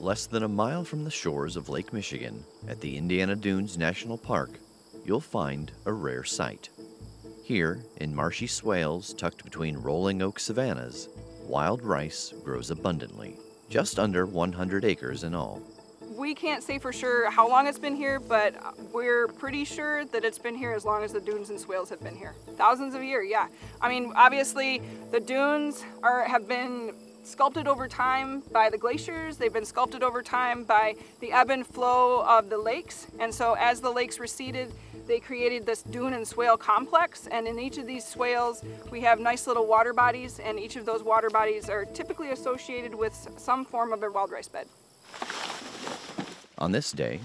Less than a mile from the shores of Lake Michigan, at the Indiana Dunes National Park, you'll find a rare sight. Here, in marshy swales tucked between rolling oak savannas, wild rice grows abundantly, just under 100 acres in all. We can't say for sure how long it's been here, but we're pretty sure that it's been here as long as the dunes and swales have been here. Thousands of years, yeah. I mean, obviously, the dunes have been sculpted over time by the glaciers. They've been sculpted over time by the ebb and flow of the lakes. And so as the lakes receded, they created this dune and swale complex. And in each of these swales, we have nice little water bodies, and each of those water bodies are typically associated with some form of a wild rice bed. On this day,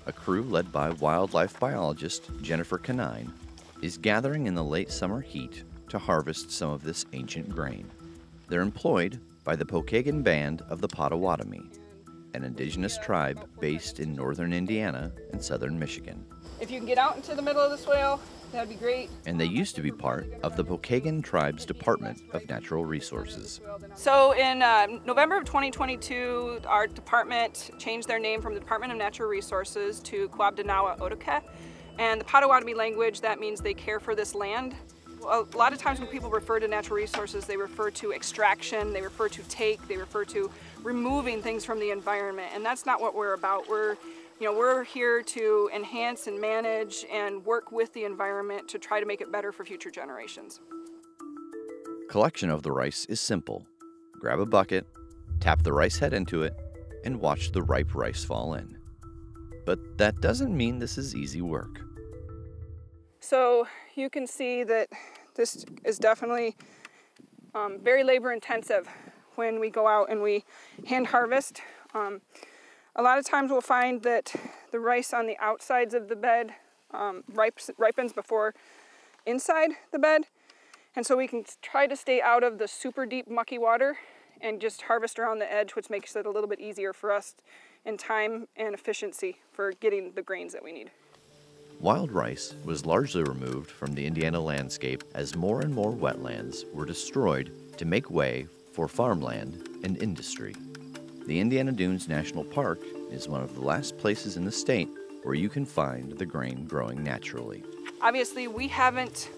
a crew led by wildlife biologist Jennifer Canine is gathering in the late summer heat to harvest some of this ancient grain. They're employed by the Pokagon Band of the Potawatomi, an indigenous tribe based in northern Indiana and southern Michigan. If you can get out into the middle of the swale, that'd be great. And they used to be part of the Pokagon Tribe's Department of Natural Resources. So in November of 2022, our department changed their name from the Department of Natural Resources to Kwabdanawa Otoke. And the Potawatomi language, that means they care for this land. A lot of times when people refer to natural resources, they refer to extraction, they refer to take, they refer to removing things from the environment, and that's not what we're about. We're here to enhance and manage and work with the environment to try to make it better for future generations. Collection of the rice is simple. Grab a bucket, tap the rice head into it, and watch the ripe rice fall in. But that doesn't mean this is easy work. So you can see that this is definitely very labor intensive when we go out and we hand harvest. A lot of times we'll find that the rice on the outsides of the bed ripens before inside the bed. And so we can try to stay out of the super deep mucky water and just harvest around the edge, which makes it a little bit easier for us in time and efficiency for getting the grains that we need. Wild rice was largely removed from the Indiana landscape as more and more wetlands were destroyed to make way for farmland and industry. The Indiana Dunes National Park is one of the last places in the state where you can find the grain growing naturally. Obviously, we haven't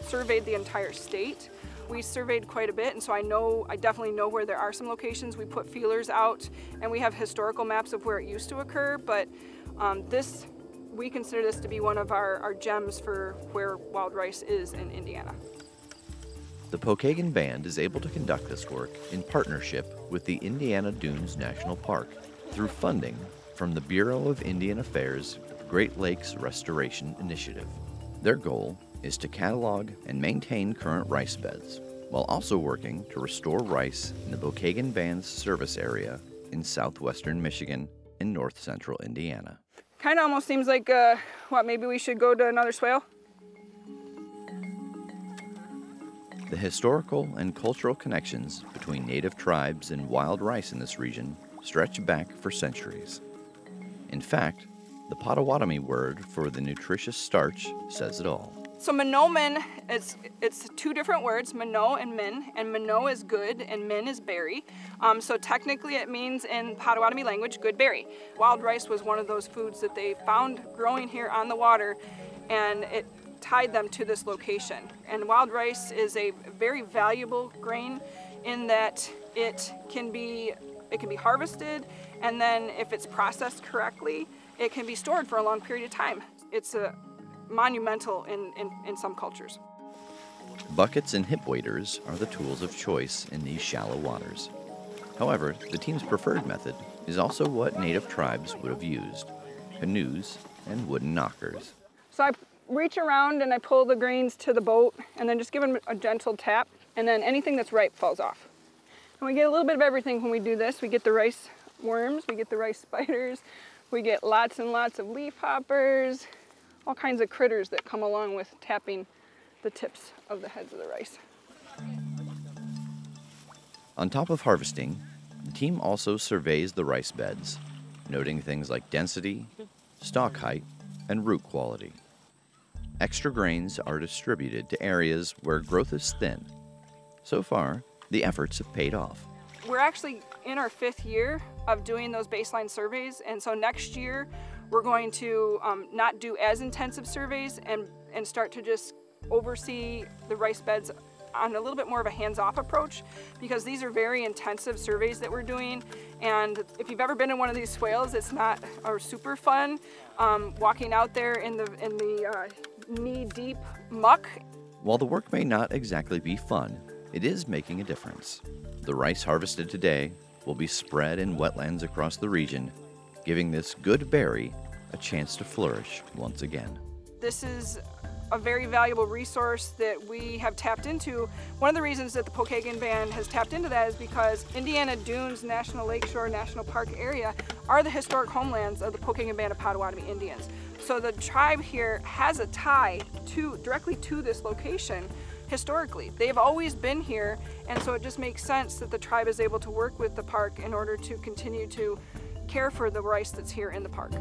surveyed the entire state. We surveyed quite a bit, and so I definitely know where there are some locations. We put feelers out, and we have historical maps of where it used to occur, but we consider this to be one of our gems for where wild rice is in Indiana. The Pokagon Band is able to conduct this work in partnership with the Indiana Dunes National Park through funding from the Bureau of Indian Affairs Great Lakes Restoration Initiative. Their goal is to catalog and maintain current rice beds, while also working to restore rice in the Pokagon Band's service area in southwestern Michigan and north central Indiana. Kind of almost seems like, maybe we should go to another swale? The historical and cultural connections between native tribes and wild rice in this region stretch back for centuries. In fact, the Potawatomi word for the nutritious starch says it all. So minomin, it's two different words, mino and min, and mino is good and min is berry. So technically it means in Potawatomi language, good berry. Wild rice was one of those foods that they found growing here on the water, and it tied them to this location. And wild rice is a very valuable grain in that it can be harvested, and then if it's processed correctly, it can be stored for a long period of time. It's monumental in some cultures. Buckets and hip waders are the tools of choice in these shallow waters. However, the team's preferred method is also what native tribes would have used: canoes and wooden knockers. So I reach around and I pull the grains to the boat and then just give them a gentle tap, and then anything that's ripe falls off. And we get a little bit of everything when we do this. We get the rice worms, we get the rice spiders, we get lots and lots of leaf hoppers, all kinds of critters that come along with tapping the tips of the heads of the rice. On top of harvesting, the team also surveys the rice beds, noting things like density, stalk height, and root quality. Extra grains are distributed to areas where growth is thin. So far, the efforts have paid off. We're actually in our 5th year of doing those baseline surveys, and so next year we're going to not do as intensive surveys and start to just oversee the rice beds on a little bit more of a hands-off approach, because these are very intensive surveys that we're doing, and if you've ever been in one of these swales, it's not super fun walking out there in the knee-deep muck. While the work may not exactly be fun, it is making a difference. The rice harvested today will be spread in wetlands across the region, giving this good berry a chance to flourish once again. This is a very valuable resource that we have tapped into. One of the reasons that the Pokagon Band has tapped into that is because Indiana Dunes National Lakeshore National Park area are the historic homelands of the Pokagon Band of Potawatomi Indians. So the tribe here has a tie directly to this location historically. They've always been here, and so it just makes sense that the tribe is able to work with the park in order to continue to care for the rice that's here in the park.